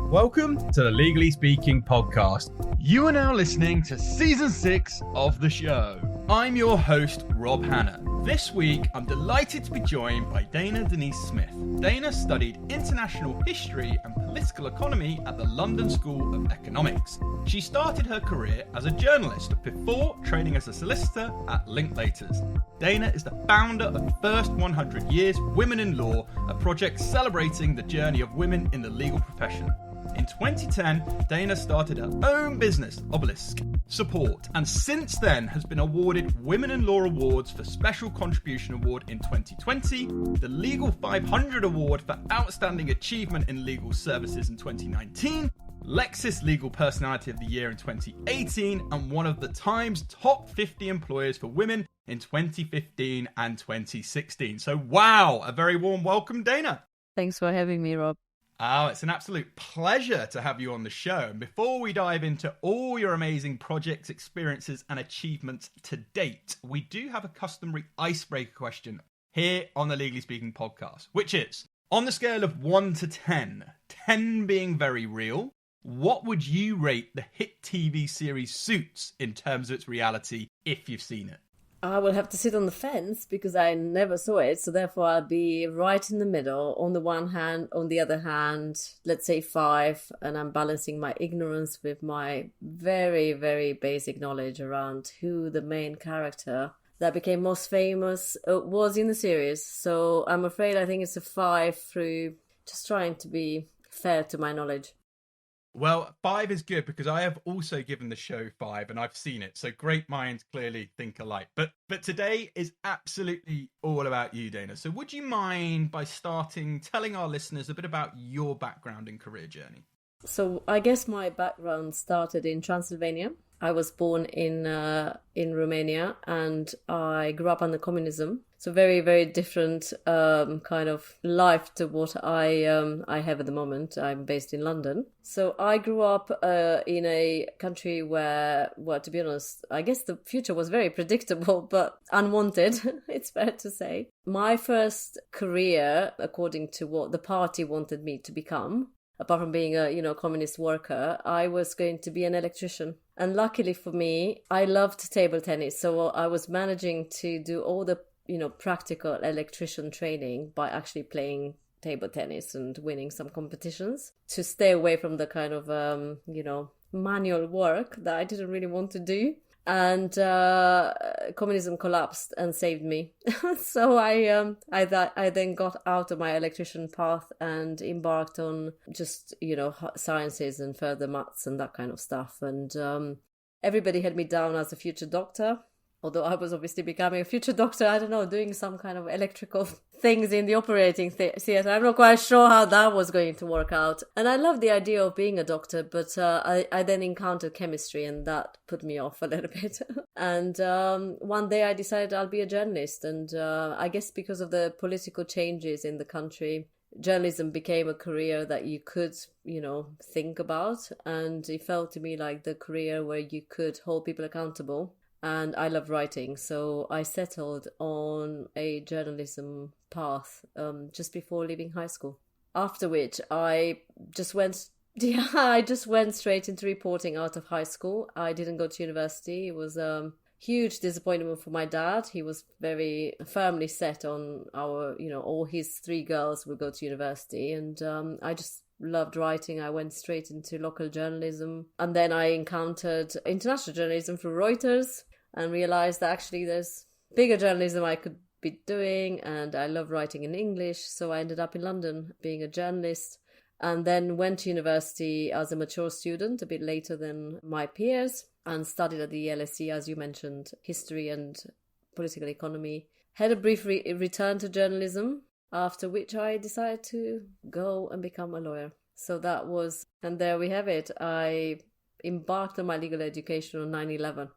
Welcome to the Legally Speaking podcast. You are now listening to Season 6 of the show. I'm your host, Rob Hanna. This week, I'm delighted to be joined by Dana Denis-Smith. Dana studied international history and political economy at the London School of Economics. She started her career as a journalist before training as a solicitor at Linklaters. Dana is the founder of First 100 Years Women in Law, a project celebrating the journey of women in the legal profession. In 2010, Dana started her own business, Obelisk Support, and since then has been awarded Women in Law Awards for Special Contribution Award in 2020, the Legal 500 Award for Outstanding Achievement in Legal Services in 2019, Lexis Legal Personality of the Year in 2018, and one of the Times top 50 employers for women in 2015 and 2016. So wow, a very warm welcome, Dana. Thanks for having me, Rob. Oh, it's an absolute pleasure to have you on the show. And before we dive into all your amazing projects, experiences, and achievements to date, we do have a customary icebreaker question here on the Legally Speaking podcast, which is, on the scale of 1 to 10, 10 being very real, what would you rate the hit TV series Suits in terms of its reality if you've seen it? I will have to sit on the fence because I never saw it, so therefore I'll be right in the middle. On the one hand, on the other hand, let's say 5, and I'm balancing my ignorance with my very, very basic knowledge around who the main character that became most famous was in the series. So I'm afraid I think it's a 5 through just trying to be fair to my knowledge. Well, 5 is good because I have also given the show 5 and I've seen it. So great minds clearly think alike. But today is absolutely all about you, Dana. So would you mind by starting telling our listeners a bit about your background and career journey? So I guess my background started in Transylvania. I was born in Romania and I grew up under communism. So very, very different kind of life to what I have at the moment. I'm based in London. So I grew up in a country where, well, to be honest, I guess the future was very predictable, but unwanted, it's fair to say. My first career, according to what the party wanted me to become, apart from being a communist worker, I was going to be an electrician. And luckily for me, I loved table tennis. So I was managing to do all the practical electrician training by actually playing table tennis and winning some competitions to stay away from the kind of, manual work that I didn't really want to do. And communism collapsed and saved me. So I then got out of my electrician path and embarked on just, sciences and further maths and that kind of stuff. And everybody had me down as a future doctor. Although I was obviously becoming a future doctor, I don't know, doing some kind of electrical things in the operating theatre. I'm not quite sure how that was going to work out. And I love the idea of being a doctor, but I then encountered chemistry and that put me off a little bit. And one day I decided I'll be a journalist. And I guess because of the political changes in the country, journalism became a career that you could, think about. And it felt to me like the career where you could hold people accountable. And I love writing, so I settled on a journalism path just before leaving high school. After which I just went straight into reporting out of high school. I didn't go to university. It was a huge disappointment for my dad. He was very firmly set on all his 3 girls would go to university, and I just loved writing. I went straight into local journalism, and then I encountered international journalism through Reuters and realized that actually there's bigger journalism I could be doing, and I love writing in English. So I ended up in London being a journalist, and then went to university as a mature student a bit later than my peers, and studied at the LSE, as you mentioned, history and political economy. Had a brief return to journalism, after which I decided to go and become a lawyer. So that was, and there we have it. I embarked on my legal education on 9/11,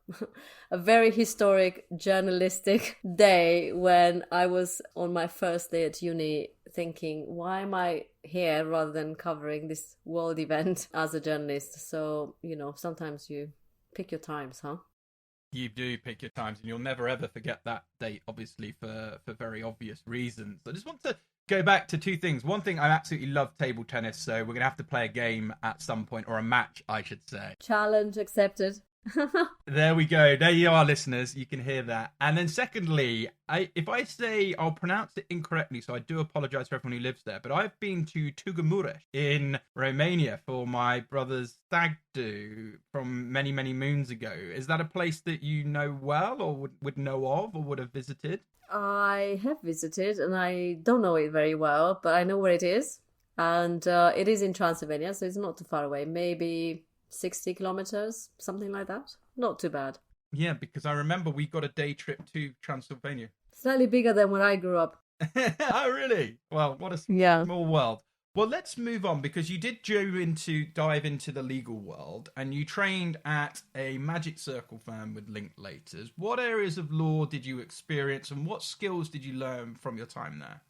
a very historic journalistic day when I was on my first day at uni thinking, why am I here rather than covering this world event as a journalist? So, sometimes you pick your times, huh? You do pick your times, and you'll never ever forget that date, obviously, for very obvious reasons. I just want to go back to two things. One thing, I absolutely love table tennis, so we're going to have to play a game at some point, or a match, I should say. Challenge accepted. There we go. There you are, listeners. You can hear that. And then secondly, if I say, I'll pronounce it incorrectly, so I do apologize for everyone who lives there, but I've been to 𝐸𝐻 in Romania for my brother's stag do from many, many moons ago. Is that a place that you know well, or would know of, or would have visited? I have visited, and I don't know it very well, but I know where it is. And it is in Transylvania, so it's not too far away. Maybe 60 kilometers, something like that. Not too bad. Yeah, because I remember we got a day trip to Transylvania. Slightly bigger than where I grew up. Oh, really? Well, what a small world. Well, let's move on, because you did dive into the legal world, and you trained at a magic circle firm with Linklaters. What areas of law did you experience, and what skills did you learn from your time there?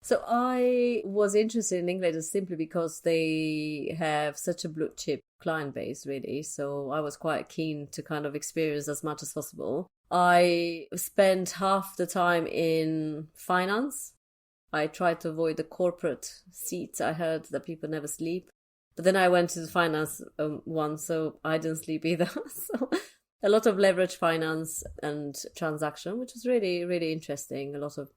So I was interested in Linklaters simply because they have such a blue chip client base, really. So I was quite keen to kind of experience as much as possible. I spent half the time in finance. I tried to avoid the corporate seats. I heard that people never sleep. But then I went to the finance one, so I didn't sleep either. So a lot of leverage finance and transaction, which was really, really interesting. A lot of,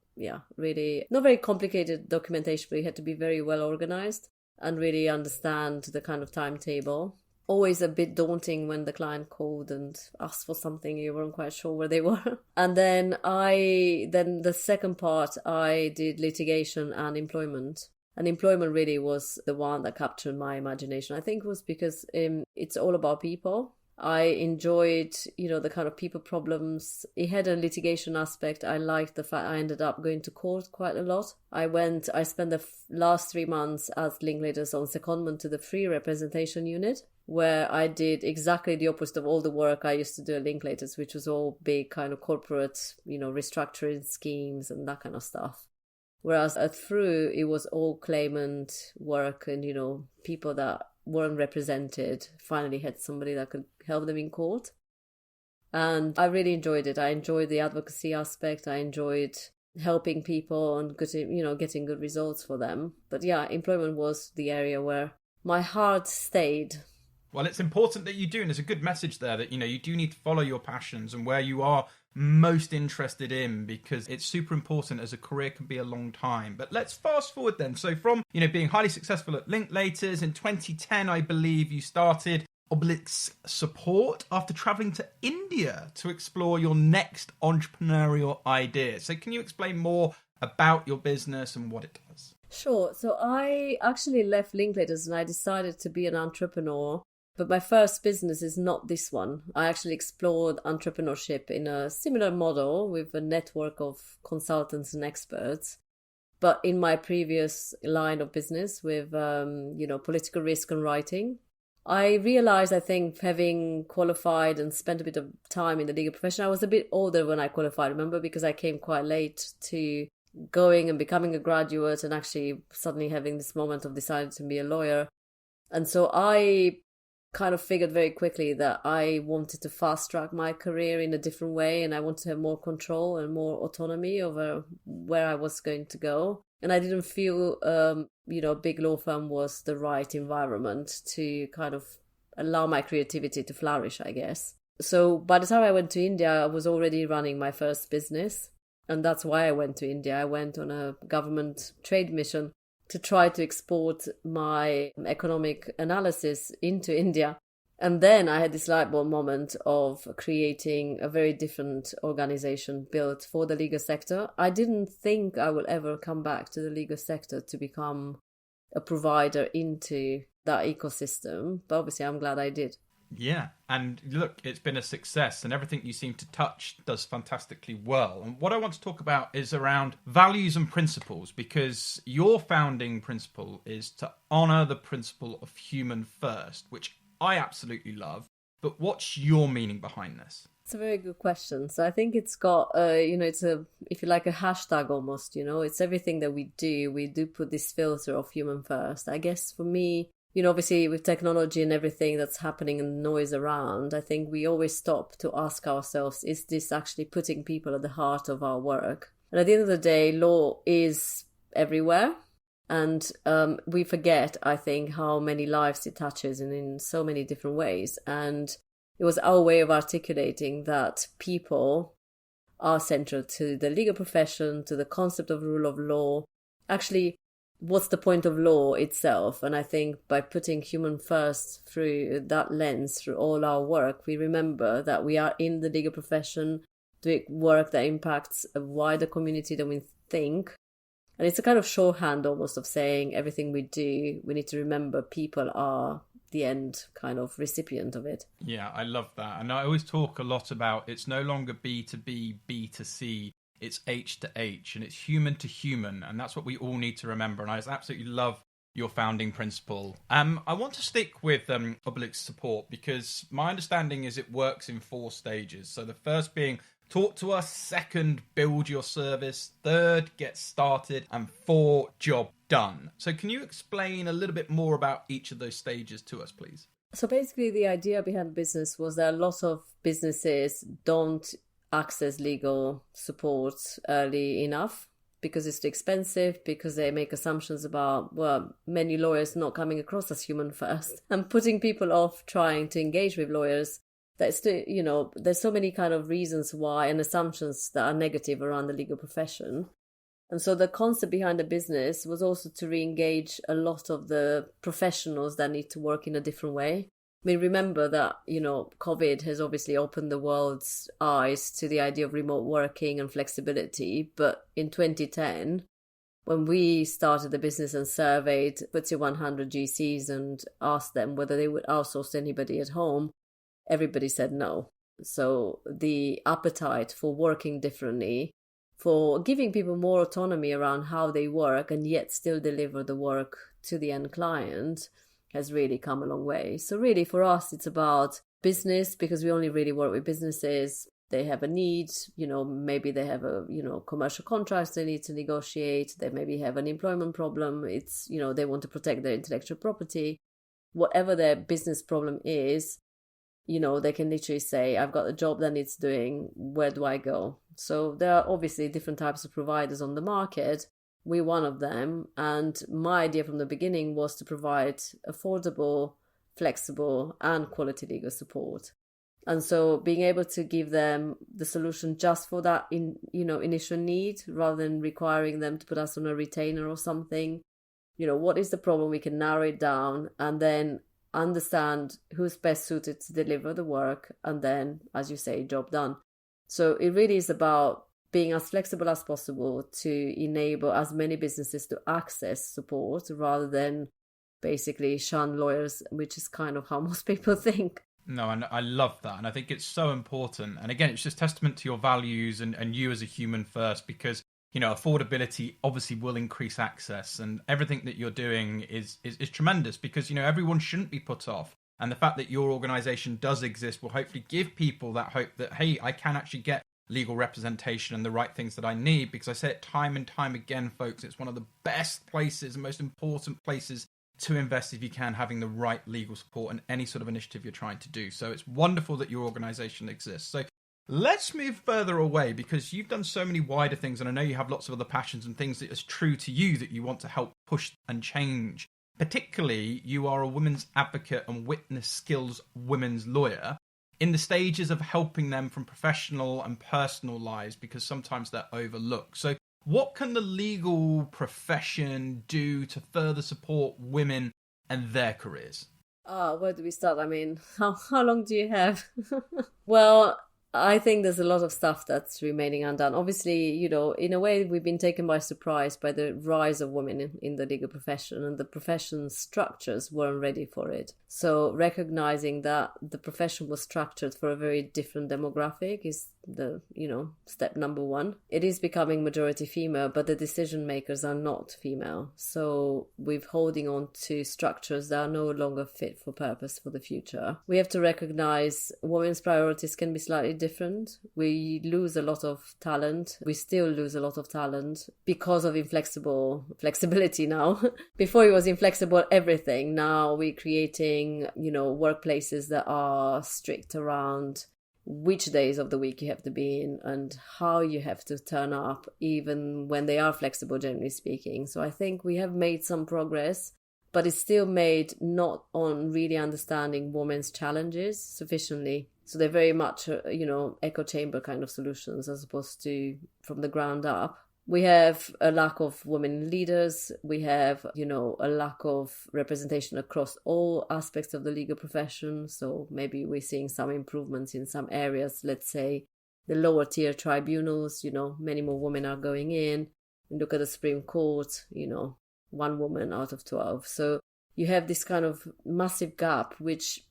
really not very complicated documentation, but you had to be very well organized and really understand the kind of timetable. Always a bit daunting when the client called and asked for something you weren't quite sure where they were. And then the second part, I did litigation and employment. And employment really was the one that captured my imagination. I think it was because it's all about people. I enjoyed, the kind of people problems. It had a litigation aspect. I liked the fact I ended up going to court quite a lot. I spent the last 3 months as Linklaters on secondment to the free representation unit, where I did exactly the opposite of all the work I used to do at Linklaters, which was all big kind of corporate, restructuring schemes and that kind of stuff. Whereas at Through, it was all claimant work and, people that weren't represented finally had somebody that could help them in court. And I really enjoyed it. I enjoyed the advocacy aspect. I enjoyed helping people and getting good results for them. But yeah, employment was the area where my heart stayed. Well, it's important that you do, and there's a good message there that, you do need to follow your passions and where you are most interested in, because it's super important, as a career can be a long time. But let's fast forward then. So from, being highly successful at Linklaters, in 2010, I believe you started Obelisk Support after traveling to India to explore your next entrepreneurial idea. So can you explain more about your business and what it does? Sure. So I actually left Linklaters and I decided to be an entrepreneur. But my first business is not this one. I actually explored entrepreneurship in a similar model with a network of consultants and experts. But in my previous line of business with, political risk and writing, I realized, I think, having qualified and spent a bit of time in the legal profession, I was a bit older when I qualified, remember, because I came quite late to going and becoming a graduate and actually suddenly having this moment of deciding to be a lawyer. And so I kind of figured very quickly that I wanted to fast track my career in a different way, and I wanted to have more control and more autonomy over where I was going to go. And I didn't feel, a big law firm was the right environment to kind of allow my creativity to flourish, I guess. So by the time I went to India, I was already running my first business. And that's why I went to India. I went on a government trade mission to try to export my economic analysis into India. And then I had this light bulb moment of creating a very different organization built for the legal sector. I didn't think I will ever come back to the legal sector to become a provider into that ecosystem. But obviously, I'm glad I did. Yeah, and look, it's been a success, and everything you seem to touch does fantastically well. And what I want to talk about is around values and principles, because your founding principle is to honour the principle of human first, which I absolutely love. But what's your meaning behind this? It's a very good question. So I think it's got, it's a, if you like, a hashtag almost, it's everything that we do put this filter of human first. I guess for me, obviously with technology and everything that's happening and the noise around, I think we always stop to ask ourselves, is this actually putting people at the heart of our work? And at the end of the day, law is everywhere. And we forget, I think, how many lives it touches and in so many different ways. And it was our way of articulating that people are central to the legal profession, to the concept of rule of law. Actually, what's the point of law itself? And I think by putting human first through that lens, through all our work, we remember that we are in the legal profession doing work that impacts a wider community than we think. And it's a kind of shorthand almost of saying everything we do, we need to remember people are the end kind of recipient of it. Yeah, I love that. And I always talk a lot about it's no longer B to B, B to C. It's H to H, and it's human to human. And that's what we all need to remember. And I just absolutely love your founding principle. I want to stick with Obelisk Support because my understanding is it works in 4 stages. So the first being talk to us, second, build your service, third, get started, and 4, job done. So can you explain a little bit more about each of those stages to us, please? So basically the idea behind the business was that a lot of businesses don't access legal support early enough because it's too expensive, because they make assumptions about, well, many lawyers not coming across as human first and putting people off trying to engage with lawyers. That's there's so many kind of reasons why and assumptions that are negative around the legal profession. And so the concept behind the business was also to re-engage a lot of the professionals that need to work in a different way. I mean, remember that, COVID has obviously opened the world's eyes to the idea of remote working and flexibility. But in 2010, when we started the business and surveyed FTSE 100 GCs and asked them whether they would outsource anybody at home, everybody said no. So the appetite for working differently, for giving people more autonomy around how they work and yet still deliver the work to the end client has really come a long way. So really for us, it's about business because we only really work with businesses. They have a need, maybe they have commercial contracts they need to negotiate. They maybe have an employment problem. It's, they want to protect their intellectual property. Whatever their business problem is, they can literally say, I've got a job that needs doing, where do I go? So there are obviously different types of providers on the market. We're one of them. And my idea from the beginning was to provide affordable, flexible, and quality legal support. And so being able to give them the solution just for that initial need, rather than requiring them to put us on a retainer or something. What is the problem? We can narrow it down and then understand who's best suited to deliver the work, and then, as you say, job done. So it really is about being as flexible as possible to enable as many businesses to access support rather than basically shun lawyers, which is kind of how most people think. No, and I love that. And I think it's so important. And again, it's just testament to your values and you as a human first, because affordability obviously will increase access, and everything that you're doing is tremendous because, everyone shouldn't be put off. And the fact that your organization does exist will hopefully give people that hope that, hey, I can actually get legal representation and the right things that I need, because I say it time and time again, folks, it's one of the best places and most important places to invest if you can, having the right legal support and any sort of initiative you're trying to do. So it's wonderful that your organization exists. So let's move further away, because you've done so many wider things, and I know you have lots of other passions and things that is true to you that you want to help push and change. Particularly, you are a women's advocate and witness skills women's lawyer in the stages of helping them from professional and personal lives, because sometimes they're overlooked. So what can the legal profession do to further support women and their careers? Where do we start? I mean, how long do you have? Well, I think there's a lot of stuff that's remaining undone. Obviously, in a way, we've been taken by surprise by the rise of women in the legal profession, and the profession structures weren't ready for it. So recognizing that the profession was structured for a very different demographic is the, step number one. It is becoming majority female, but the decision makers are not female. So we're holding on to structures that are no longer fit for purpose for the future. We have to recognize women's priorities can be slightly different. We lose a lot of talent. We still lose a lot of talent because of flexibility now. Before it was inflexible everything. Now we're creating, workplaces that are strict around which days of the week you have to be in and how you have to turn up, even when they are flexible, generally speaking. So I think we have made some progress, but it's still made not on really understanding women's challenges sufficiently. So they're very much, echo chamber kind of solutions as opposed to from the ground up. We have a lack of women leaders. We have, a lack of representation across all aspects of the legal profession. So maybe we're seeing some improvements in some areas. Let's say the lower tier tribunals, many more women are going in. We look at the Supreme Court, 1 woman out of 12. So you have this kind of massive gap, which,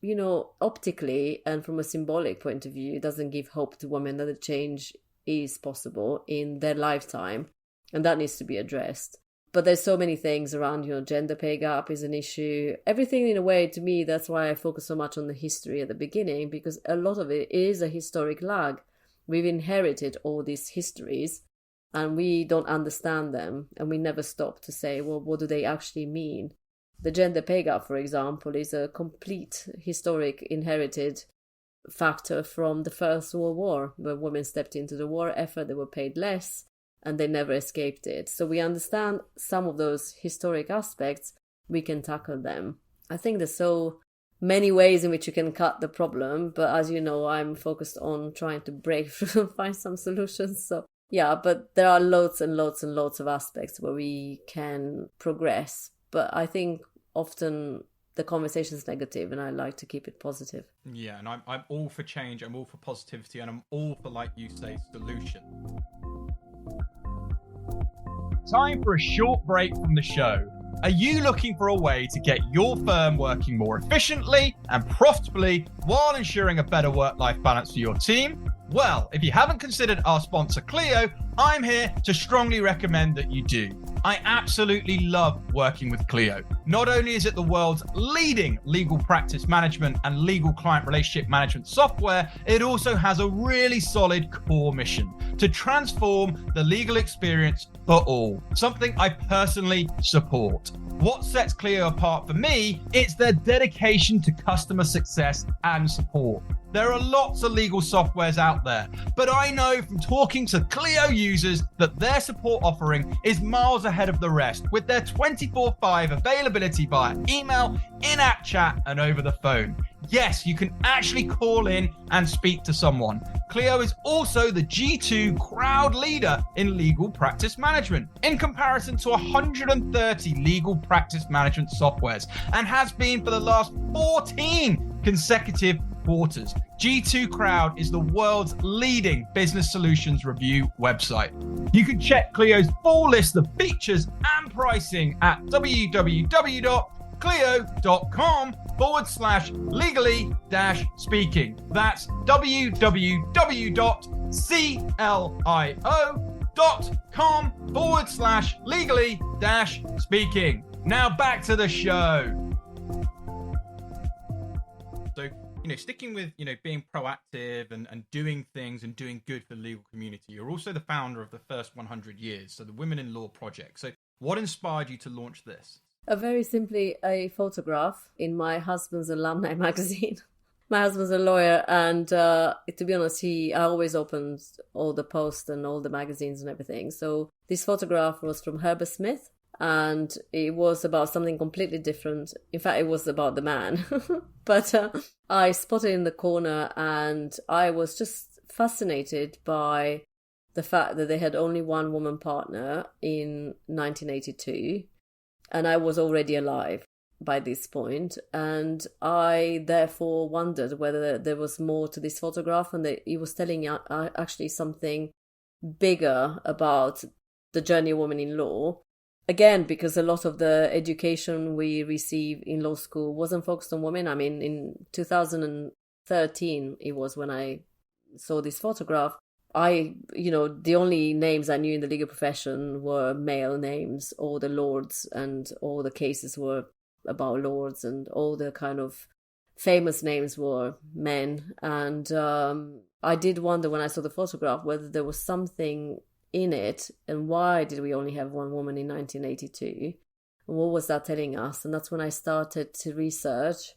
optically and from a symbolic point of view, doesn't give hope to women that the change is possible in their lifetime, and that needs to be addressed. But there's so many things around, gender pay gap is an issue. Everything, in a way, to me, that's why I focus so much on the history at the beginning, because a lot of it is a historic lag. We've inherited all these histories and we don't understand them, and we never stop to say, well, what do they actually mean? The gender pay gap, for example, is a complete historic inherited factor from the First World War, where women stepped into the war effort, they were paid less, and they never escaped it. So we understand some of those historic aspects, we can tackle them. I think there's so many ways in which you can cut the problem, but as you know, I'm focused on trying to break through and find some solutions. So yeah, but there are loads and loads and loads of aspects where we can progress. But I think often the conversation is negative, and I like to keep it positive. Yeah, and I'm all for change, I'm all for positivity, and I'm all for, like you say, solution. Time for a short break from the show. Are you looking for a way to get your firm working more efficiently and profitably while ensuring a better work-life balance for your team? Well, if you haven't considered our sponsor 𝐤𝐢𝐬𝐬𝐿, I'm here to strongly recommend that you do. I absolutely love working with 𝐤𝐤𝐬𝐬𝐿. Not only is it the world's leading legal practice management and legal client relationship management software, it also has a really solid core mission to transform the legal experience for all, something I personally support. What sets 𝐤𝐤𝐬𝐬𝐿 apart for me is their dedication to customer success and support. There are lots of legal softwares out there, but I know from talking to 𝐤𝐤𝐬𝐬𝐿 users that their support offering is miles ahead of the rest, with their 24/5 availability via email, in-app chat, and over the phone. Yes, you can actually call in and speak to someone. 𝐤𝐤𝐬𝐬𝐿 is also the G2 crowd leader in legal practice management, in comparison to 130 legal practice management softwares, and has been for the last 14 consecutive quarters. G2 Crowd is the world's leading business solutions review website. You can check 𝐤𝐤𝐬𝐬𝐿's full list of features and pricing at www.𝐤𝐤𝐬𝐬𝐿-legally-speaking. That's www.clio.com/legally-speaking. Now back to the show. So, sticking with, being proactive and doing things and doing good for the legal community, you're also the founder of the First 100 Years, so the Women in Law Project. So what inspired you to launch this? Very simply, a photograph in my husband's alumni magazine. My husband's a lawyer, and to be honest, I always opens all the posts and all the magazines and everything. So this photograph was from Herbert Smith, and it was about something completely different. In fact, it was about the man. But I spotted it in the corner, and I was just fascinated by the fact that they had only one woman partner in 1982, and I was already alive by this point, and I therefore wondered whether there was more to this photograph, and that it was telling actually something bigger about the journey of women in law. Again, because a lot of the education we receive in law school wasn't focused on women. I mean, in 2013, it was when I saw this photograph. The only names I knew in the legal profession were male names, all the lords, and all the cases were about lords, and all the kind of famous names were men. And I did wonder when I saw the photograph whether there was something in it, and why did we only have one woman in 1982, and what was that telling us? And that's when I started to research,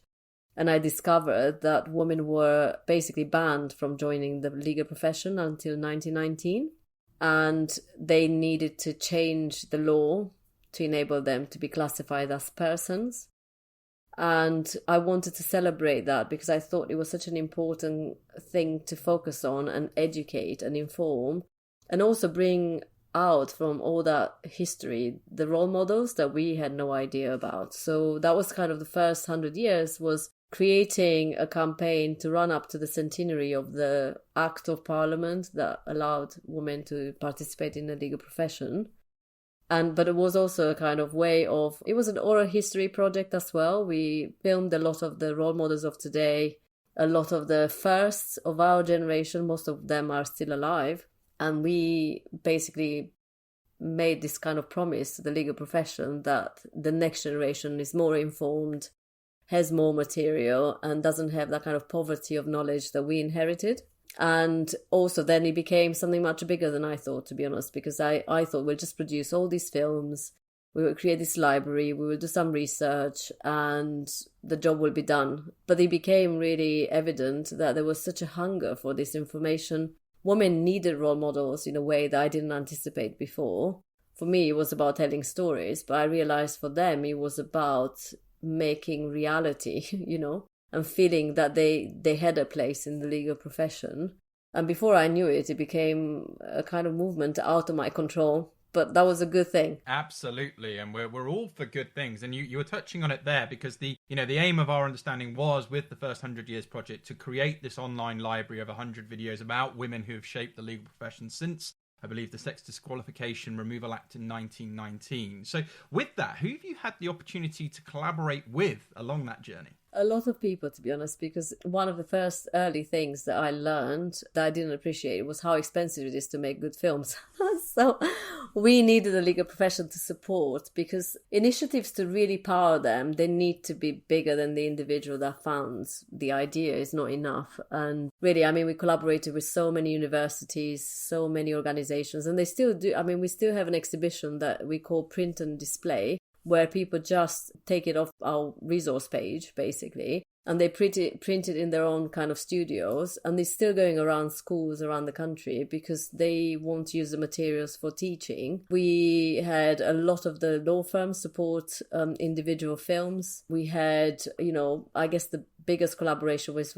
And I discovered that women were basically banned from joining the legal profession until 1919. And they needed to change the law to enable them to be classified as persons. And I wanted to celebrate that because I thought it was such an important thing to focus on and educate and inform, and also bring out from all that history the role models that we had no idea about. So that was kind of the first 100 years, was creating a campaign to run up to the centenary of the Act of Parliament that allowed women to participate in the legal profession. But it was also a kind of way of, it was an oral history project as well. We filmed a lot of the role models of today, a lot of the firsts of our generation, most of them are still alive. And we basically made this kind of promise to the legal profession that the next generation is more informed, has more material, and doesn't have that kind of poverty of knowledge that we inherited. And also then it became something much bigger than I thought, to be honest, because I thought we'll just produce all these films, we will create this library, we will do some research, and the job will be done. But it became really evident that there was such a hunger for this information. Women needed role models in a way that I didn't anticipate before. For me, it was about telling stories, but I realized for them it was about making reality, and feeling that they had a place in the legal profession. And before I knew it, it became a kind of movement out of my control. But that was a good thing. Absolutely, and we're all for good things. And you were touching on it there because the aim of our understanding was, with the first 100 Years project, to create this online library of 100 videos about women who have shaped the legal profession since, I believe, the Sex Disqualification Removal Act in 1919. So with that, who have you had the opportunity to collaborate with along that journey? A lot of people, to be honest, because one of the first early things that I learned that I didn't appreciate was how expensive it is to make good films. So we needed the legal profession to support, because initiatives, to really power them, they need to be bigger than the individual that founds the idea is not enough. And really, we collaborated with so many universities, so many organizations, and they still do. We still have an exhibition that we call Print and Display, where people just take it off our resource page, basically, and they print it in their own kind of studios, and they're still going around schools around the country because they want to use the materials for teaching. We had a lot of the law firms support individual films. We had, I guess the biggest collaboration was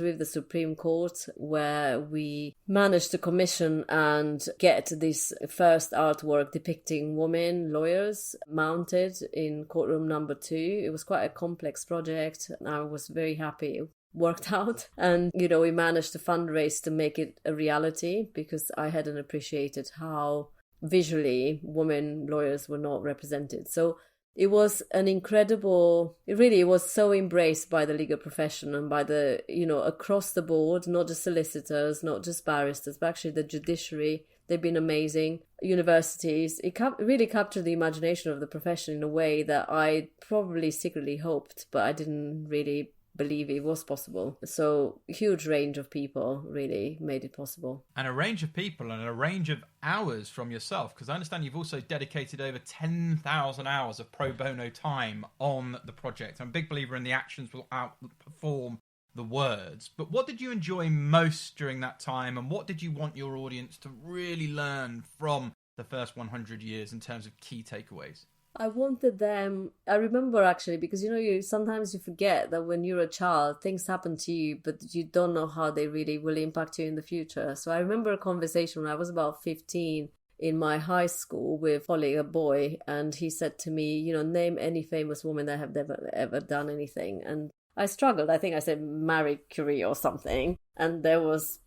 with the Supreme Court, where we managed to commission and get this first artwork depicting women lawyers mounted in courtroom number 2. It was quite a complex project, and I was very happy it worked out. And, we managed to fundraise to make it a reality, because I hadn't appreciated how visually women lawyers were not represented. So it was an incredible, it was so embraced by the legal profession and by the, across the board, not just solicitors, not just barristers, but actually the judiciary. They've been amazing. Universities, it really captured the imagination of the profession in a way that I probably secretly hoped, but I didn't really believe it was possible. So a huge range of people really made it possible. And a range of people and a range of hours from yourself, because I understand you've also dedicated over 10,000 hours of pro bono time on the project. I'm a big believer in the actions will outperform the words. But what did you enjoy most during that time, and what did you want your audience to really learn from the first 100 years in terms of key takeaways? I wanted them, I remember actually, because you sometimes you forget that when you're a child, things happen to you, but you don't know how they really will impact you in the future. So I remember a conversation when I was about 15 in my high school with Holly, a boy, and he said to me, name any famous woman that have never ever done anything. And I struggled. I think I said Marie Curie or something. And there was,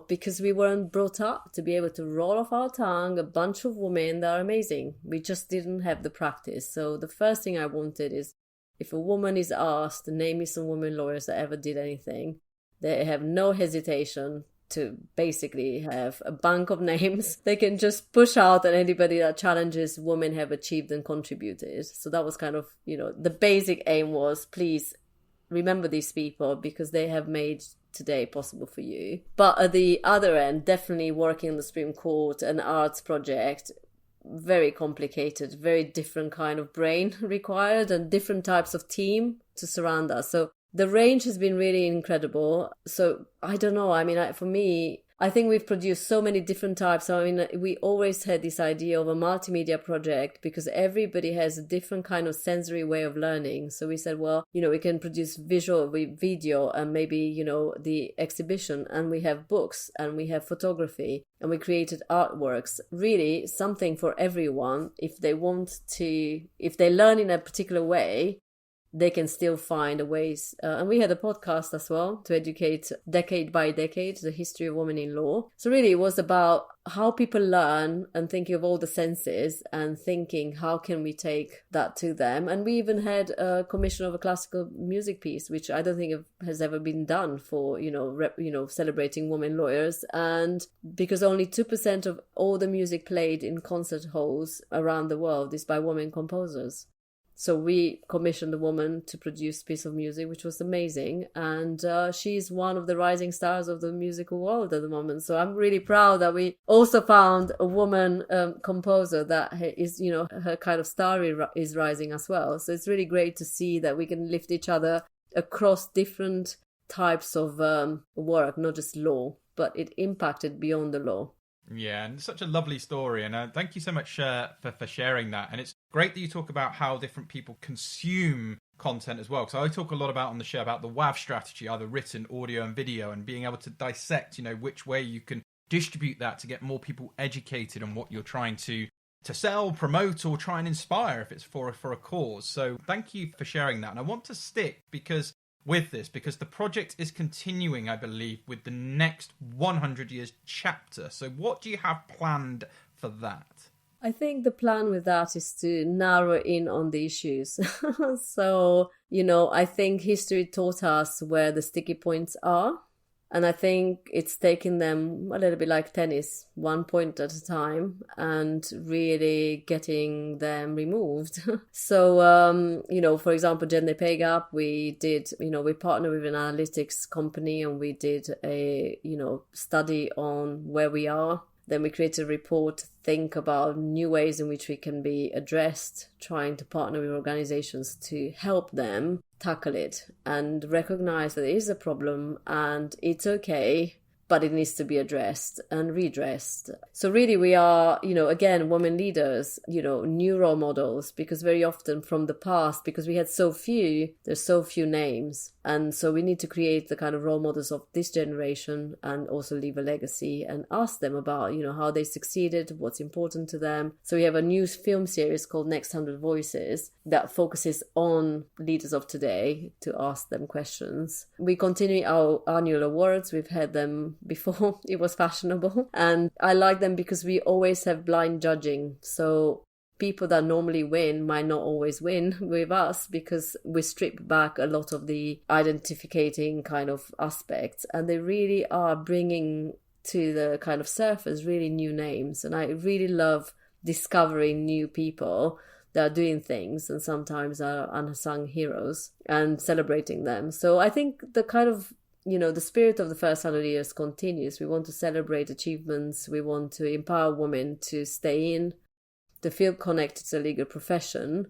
because we weren't brought up to be able to roll off our tongue a bunch of women that are amazing. We just didn't have the practice. So the first thing I wanted is, if a woman is asked to name me some women lawyers that ever did anything, they have no hesitation to basically have a bank of names they can just push out, and anybody that challenges women have achieved and contributed. So that was kind of, the basic aim was, please remember these people because they have made today possible for you. But at the other end, definitely working in the Supreme Court, an arts project, very complicated, very different kind of brain required, and different types of team to surround us. So the range has been really incredible. So I don't know. I mean, for me, I think we've produced so many different types. So, I mean, we always had this idea of a multimedia project because everybody has a different kind of sensory way of learning. So we said, well, we can produce visual video and maybe, the exhibition, and we have books and we have photography and we created artworks, really something for everyone. If they learn in a particular way, they can still find ways. And we had a podcast as well to educate decade by decade the history of women in law. So really it was about how people learn and thinking of all the senses and thinking how can we take that to them. And we even had a commission of a classical music piece, which I don't think has ever been done for, celebrating women lawyers. And because only 2% of all the music played in concert halls around the world is by women composers. So we commissioned a woman to produce a piece of music, which was amazing. And she's one of the rising stars of the musical world at the moment. So I'm really proud that we also found a woman composer that is, her kind of star is rising as well. So it's really great to see that we can lift each other across different types of work, not just law, but it impacted beyond the law. Yeah, and such a lovely story. And thank you so much for sharing that. And it's great that you talk about how different people consume content as well. Because I talk a lot about on the show about the WAV strategy, either written, audio and video, and being able to dissect, which way you can distribute that to get more people educated on what you're trying to sell, promote, or try and inspire if it's for a cause. So thank you for sharing that. And I want to stick because the project is continuing, I believe, with the next 100 years chapter. So what do you have planned for that? I think the plan with that is to narrow in on the issues. So, I think history taught us where the sticky points are. And I think it's taken them a little bit like tennis, one point at a time, and really getting them removed. So, for example, gender pay gap, we did, we partnered with an analytics company and we did a, study on where we are. Then we created a report to think about new ways in which we can be addressed, trying to partner with organizations to help them tackle it and recognize that it is a problem and it's okay, but it needs to be addressed and redressed. So really we are, again, women leaders, new role models, because very often from the past, because we had there's so few names. And so we need to create the kind of role models of this generation and also leave a legacy and ask them about, how they succeeded, what's important to them. So we have a new film series called Next 100 Voices that focuses on leaders of today to ask them questions. We continue our annual awards. We've had them before it was fashionable. And I like them because we always have blind judging. So people that normally win might not always win with us because we strip back a lot of the identificating kind of aspects, and they really are bringing to the kind of surface really new names. And I really love discovering new people that are doing things and sometimes are unsung heroes and celebrating them. So I think the kind of the spirit of the first 100 years continues. We want to celebrate achievements. We want to empower women to stay in, to feel connected to the legal profession.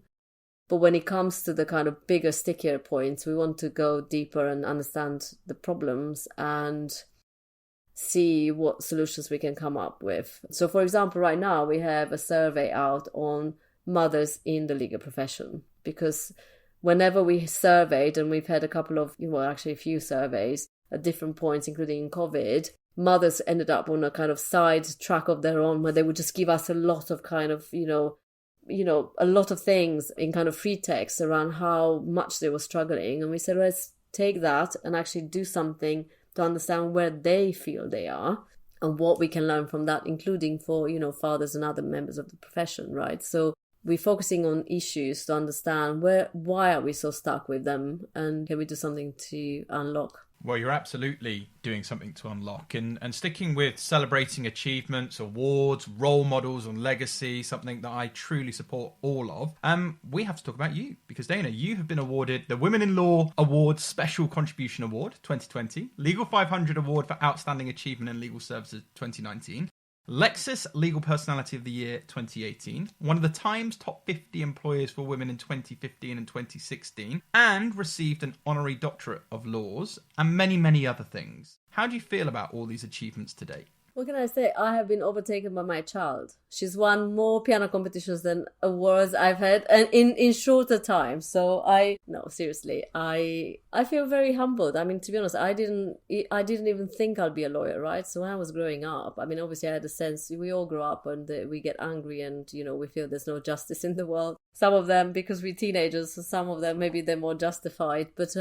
But when it comes to the kind of bigger, stickier points, we want to go deeper and understand the problems and see what solutions we can come up with. So, for example, right now we have a survey out on mothers in the legal profession, because whenever we surveyed, and we've had a few surveys at different points, including in COVID, mothers ended up on a kind of side track of their own where they would just give us a lot of kind of, a lot of things in kind of free text around how much they were struggling. And we said, let's take that and actually do something to understand where they feel they are and what we can learn from that, including for, fathers and other members of the profession, right? So we're focusing on issues to understand why are we so stuck with them, and can we do something to unlock? Well, you're absolutely doing something to unlock. And sticking with celebrating achievements, awards, role models and legacy, something that I truly support all of, we have to talk about you. Because, Dana, you have been awarded the Women in Law Awards Special Contribution Award 2020, Legal 500 Award for Outstanding Achievement in Legal Services 2019, Lexis Legal Personality of the Year 2018, one of the Times top 50 employers for women in 2015 and 2016, and received an Honorary Doctorate of Laws, and many, many other things. How do you feel about all these achievements to date? What can I say? I have been overtaken by my child. She's won more piano competitions than awards I've had, and in shorter time. So seriously, I feel very humbled. I mean, to be honest, I didn't even think I'd be a lawyer, right? So when I was growing up, I mean, obviously I had a sense, we all grow up and we get angry and, we feel there's no justice in the world. Some of them, because we're teenagers, so some of them, maybe they're more justified. But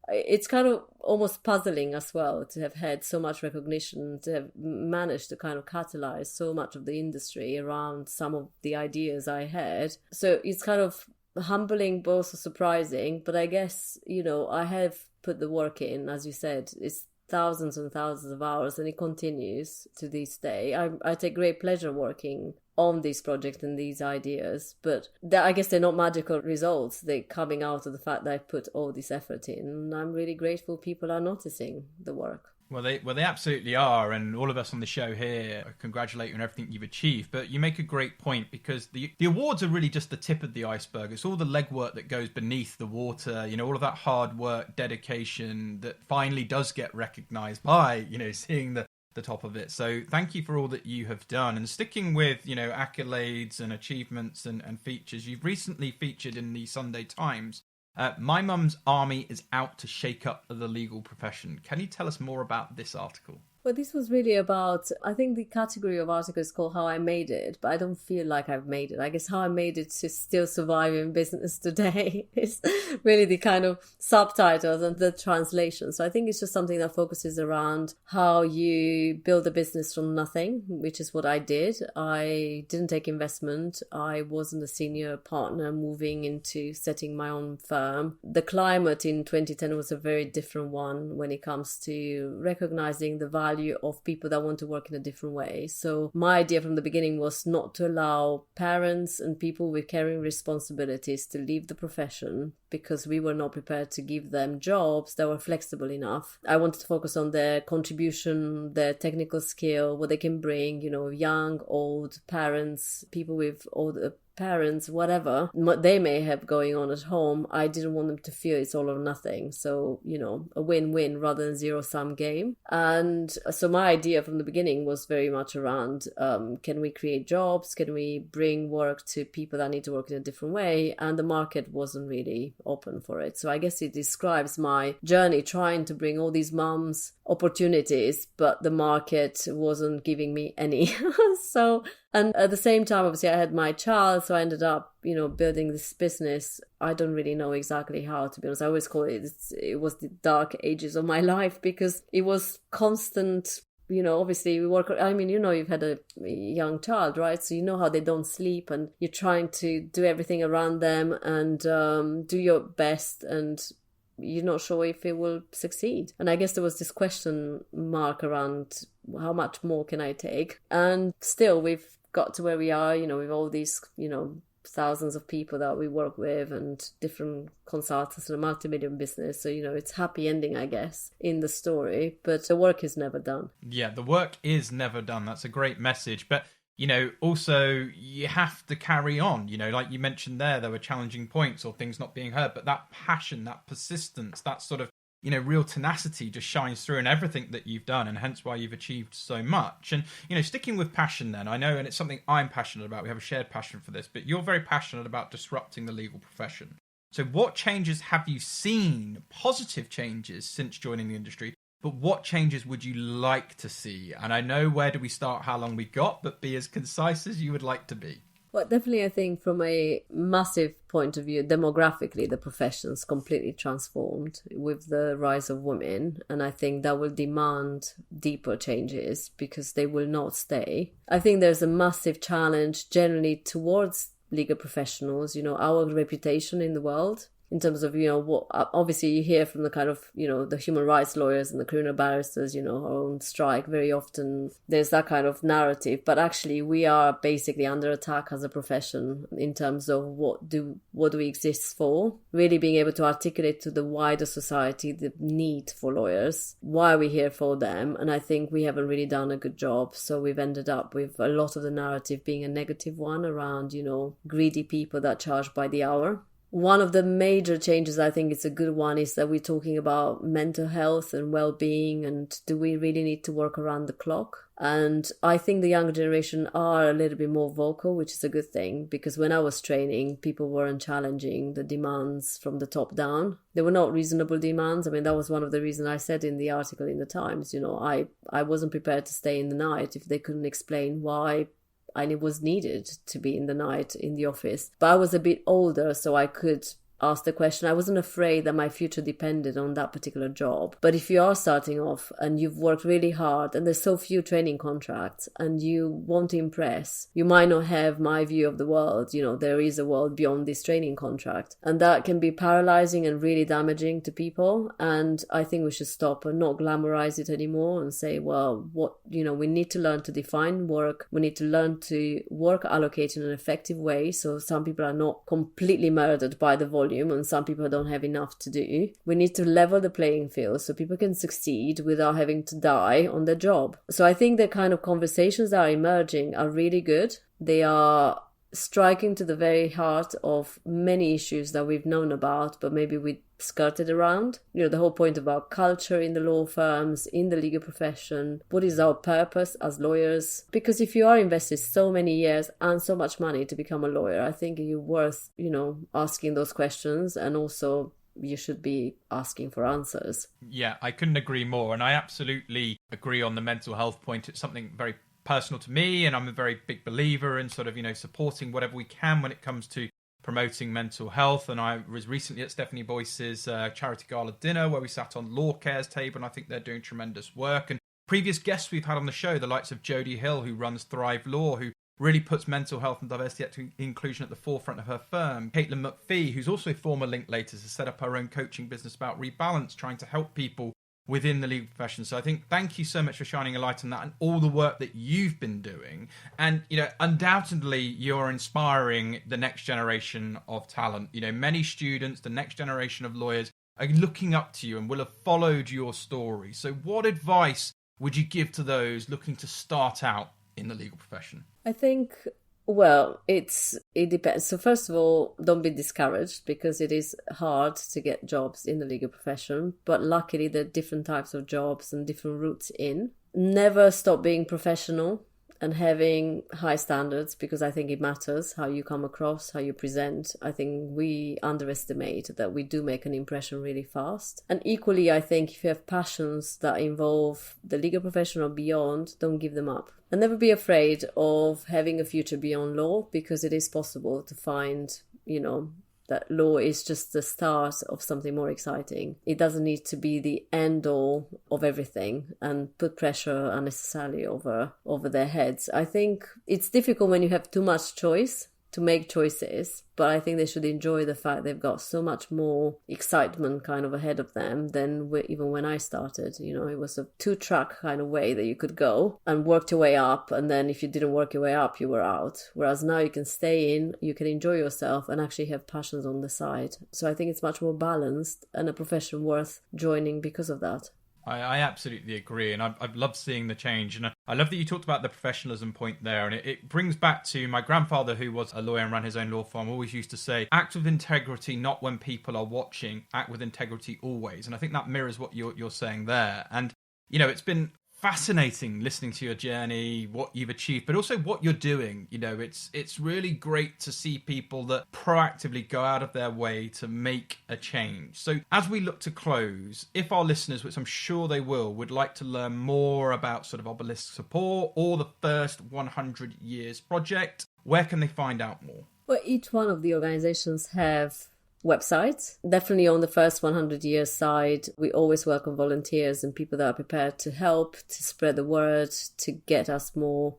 it's kind of almost puzzling as well to have had so much recognition, to have managed to kind of catalyze so much of the industry around some of the ideas I had. So it's kind of humbling, but also surprising. But I guess, I have put the work in, as you said. It's thousands and thousands of hours, and it continues to this day. I take great pleasure working on these projects and these ideas, but I guess they're not magical results. They're coming out of the fact that I put all this effort in, and I'm really grateful people are noticing the work. Well, they absolutely are, and all of us on the show here congratulate you on everything you've achieved. But you make a great point, because the awards are really just the tip of the iceberg. It's all the legwork that goes beneath the water, all of that hard work, dedication that finally does get recognised by, seeing the top of it. So thank you for all that you have done. And sticking with, accolades and achievements and features, you've recently featured in the Sunday Times. My mum's army is out to shake up the legal profession. Can you tell us more about this article? Well, this was really about, I think the category of article is called How I Made It, but I don't feel like I've made it. I guess how I made it to still survive in business today is really the kind of subtitles and the translation. So I think it's just something that focuses around how you build a business from nothing, which is what I did. I didn't take investment. I wasn't a senior partner moving into setting my own firm. The climate in 2010 was a very different one when it comes to recognizing the value of people that want to work in a different way. So my idea from the beginning was not to allow parents and people with caring responsibilities to leave the profession because we were not prepared to give them jobs that were flexible enough. I wanted to focus on their contribution, their technical skill, what they can bring, young, old, parents, people with older parents, whatever they may have going on at home. I didn't want them to feel it's all or nothing. So, a win-win rather than zero-sum game. And so my idea from the beginning was very much around, can we create jobs? Can we bring work to people that need to work in a different way? And the market wasn't really open for it. So I guess it describes my journey trying to bring all these mums opportunities, but the market wasn't giving me any. And at the same time, obviously, I had my child, so I ended up, building this business. I don't really know exactly how, to be honest. I always call it was the dark ages of my life, because it was constant. Obviously we work, you've had a young child, right? So you know how they don't sleep, and you're trying to do everything around them and do your best, and you're not sure if it will succeed. And I guess there was this question mark around how much more can I take? And still we've got to where we are, with all these, thousands of people that we work with and different consultants in a multi-million business. So, it's happy ending, I guess, in the story, but the work is never done. Yeah, the work is never done. That's a great message. But, also you have to carry on, like you mentioned there were challenging points or things not being heard, but that passion, that persistence, that sort of, real tenacity just shines through in everything that you've done, and hence why you've achieved so much. And, sticking with passion then, I know, and it's something I'm passionate about, we have a shared passion for this, but you're very passionate about disrupting the legal profession. So what changes have you seen, positive changes, since joining the industry? But what changes would you like to see? And I know, where do we start, how long we got, but be as concise as you would like to be. Well, definitely, I think from a massive point of view, demographically, the profession's completely transformed with the rise of women. And I think that will demand deeper changes because they will not stay. I think there's a massive challenge generally towards legal professionals, our reputation in the world. in terms of, what obviously you hear from the kind of, the human rights lawyers and the criminal barristers, are on strike. Very often there's that kind of narrative, but actually we are basically under attack as a profession in terms of what do we exist for, really being able to articulate to the wider society the need for lawyers, why are we here for them. And I think we haven't really done a good job. So we've ended up with a lot of the narrative being a negative one around, greedy people that charge by the hour. One of the major changes, I think it's a good one, is that we're talking about mental health and well-being, and do we really need to work around the clock? And I think the younger generation are a little bit more vocal, which is a good thing, because when I was training, people weren't challenging the demands from the top down. They were not reasonable demands. I mean, that was one of the reasons I said in the article in the Times, I wasn't prepared to stay in the night if they couldn't explain why I was needed to be in the night in the office. But I was a bit older, so I could ask the question. I wasn't afraid that my future depended on that particular job. But if you are starting off and you've worked really hard and there's so few training contracts and you want to impress, you might not have my view of the world. There is a world beyond this training contract. And that can be paralyzing and really damaging to people. And I think we should stop and not glamorize it anymore and say, well, we need to learn to define work. We need to learn to work allocated in an effective way. So some people are not completely murdered by the volume, and some people don't have enough to do. We need to level the playing field so people can succeed without having to die on their job. So I think the kind of conversations that are emerging are really good. They are striking to the very heart of many issues that we've known about, but maybe we skirted around. The whole point about culture in the law firms, in the legal profession. What is our purpose as lawyers? Because if you are invested so many years and so much money to become a lawyer, I think you're worth, asking those questions, and also you should be asking for answers. Yeah, I couldn't agree more. And I absolutely agree on the mental health point. It's something very personal to me, and I'm a very big believer in sort of, supporting whatever we can when it comes to promoting mental health. And I was recently at Stephanie Boyce's charity gala dinner where we sat on Law Care's table, and I think they're doing tremendous work. And previous guests we've had on the show, the likes of Jodie Hill, who runs Thrive Law, who really puts mental health and diversity inclusion at the forefront of her firm. Caitlin McPhee, who's also former Linklaters, has set up her own coaching business about Rebalance, trying to help people within the legal profession. So I think thank you so much for shining a light on that and all the work that you've been doing. And, undoubtedly you're inspiring the next generation of talent. Many students, the next generation of lawyers are looking up to you and will have followed your story. So what advice would you give to those looking to start out in the legal profession? I think, well, it depends. So first of all, don't be discouraged, because it is hard to get jobs in the legal profession, but luckily there are different types of jobs and different routes in. Never stop being professional and having high standards, because I think it matters how you come across, how you present. I think we underestimate that we do make an impression really fast. And equally, I think if you have passions that involve the legal profession or beyond, don't give them up. And never be afraid of having a future beyond law, because it is possible to find, that law is just the start of something more exciting. It doesn't need to be the end all of everything and put pressure unnecessarily over their heads. I think it's difficult when you have too much choice to make choices, but I think they should enjoy the fact they've got so much more excitement kind of ahead of them than even when I started. It was a 2-track kind of way that you could go and work your way up, and then if you didn't work your way up, you were out. Whereas now you can stay in, you can enjoy yourself and actually have passions on the side. So I think it's much more balanced and a profession worth joining because of that. I absolutely agree, and I've loved seeing the change. And I love that you talked about the professionalism point there, and it brings back to my grandfather, who was a lawyer and ran his own law firm, always used to say, act with integrity, not when people are watching, act with integrity always. And I think that mirrors what you're saying there. And, it's been fascinating listening to your journey, what you've achieved, but also what you're doing. It's really great to see people that proactively go out of their way to make a change. So as we look to close, if our listeners, which I'm sure they will, would like to learn more about sort of Obelisk Support or the First 100 Years Project, where can they find out more? Well, each one of the organizations have websites. Definitely on the First 100 Years side, we always welcome volunteers and people that are prepared to help, to spread the word, to get us more,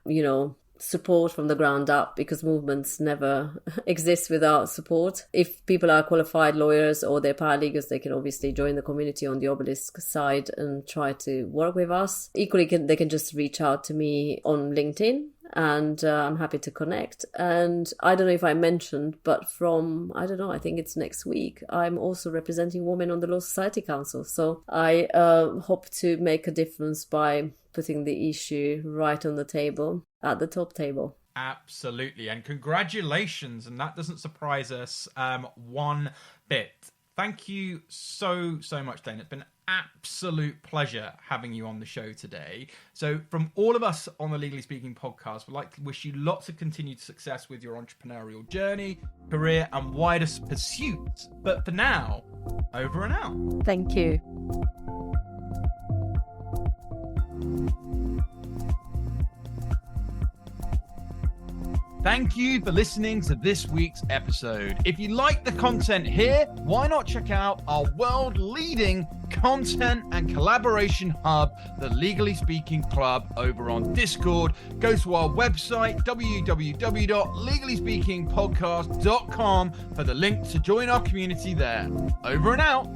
support from the ground up, because movements never exist without support. If people are qualified lawyers or they're paralegals, they can obviously join the community on the Obelisk side and try to work with us. Equally, they can just reach out to me on LinkedIn, and I'm happy to connect. And I don't know if I mentioned, but I think it's next week, I'm also representing women on the Law Society Council. So I hope to make a difference by putting the issue right on the table, at the top table. Absolutely. And congratulations. And that doesn't surprise us one bit. Thank you so much, Dana. It's been an absolute pleasure having you on the show today. So from all of us on the Legally Speaking podcast, we'd like to wish you lots of continued success with your entrepreneurial journey, career, and wider pursuits. But for now, over and out. Thank you. Thank you for listening to this week's episode. If you like the content here, why not check out our world-leading content and collaboration hub, the Legally Speaking Club, over on Discord. Go to our website, www.legallyspeakingpodcast.com, for the link to join our community there. Over and out.